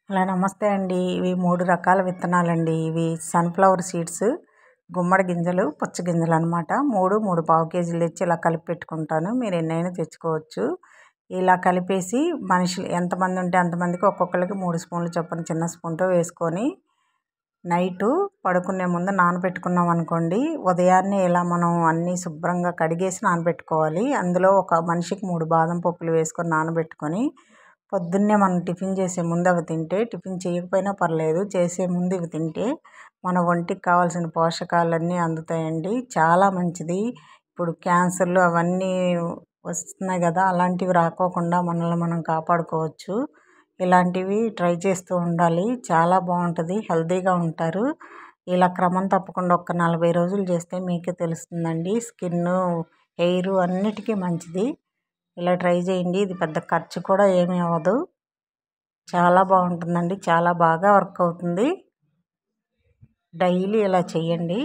Hello నమస్తే అండి. ఇవి 3 రకాల విత్తనాలండి. ఇవి సన్‌ఫ్లవర్ సీడ్స్, గుమ్మడి గింజలు, పుచ్చ గింజలనమాట. 3 పావు కేజీలు తెచ్చి ఇలా కలిపి పెట్టుకుంటాను. మీరు ఎన్నైనా తెచ్చుకోవచ్చు. ఇలా కలిపేసి మనుషులు ఎంతమంది ఉంటే అంతమందికి ఒక్కొక్కళ్ళకి 3 స్పూన్లు చొప్పున చిన్న స్పూన్‌తో వేసుకొని నైటు పడుకునే ముందు నానబెట్టుకున్నాం అనుకోండి, ఉదయాన్నే ఇలా మనం అన్నీ శుభ్రంగా కడిగేసి నానబెట్టుకోవాలి. అందులో ఒక మనిషికి 3 బాదం పప్పులు వేసుకొని నానబెట్టుకొని పొద్దున్నే మనం టిఫిన్ చేసే ముందు అవి తింటే, టిఫిన్ చేయకపోయినా పర్లేదు, చేసే ముందు ఇవి తింటే మన ఒంటికి కావాల్సిన పోషకాలన్నీ అందుతాయండి. చాలా మంచిది. ఇప్పుడు క్యాన్సర్లు అవన్నీ వస్తున్నాయి కదా, అలాంటివి రాకోకుండా మనల్ని మనం కాపాడుకోవచ్చు. ఇలాంటివి ట్రై చేస్తూ ఉండాలి. చాలా బాగుంటుంది, హెల్తీగా ఉంటారు. ఇలా క్రమం తప్పకుండా ఒక 40 రోజులు చేస్తే మీకే తెలుస్తుందండి. స్కిన్ను, హెయిర్ అన్నిటికీ మంచిది. ఇలా ట్రై చేయండి. ఇది పెద్ద ఖర్చు కూడా ఏమీ అవ్వదు. చాలా బాగుంటుందండి. చాలా బాగా వర్క్ అవుతుంది. డైలీ ఇలా చేయండి.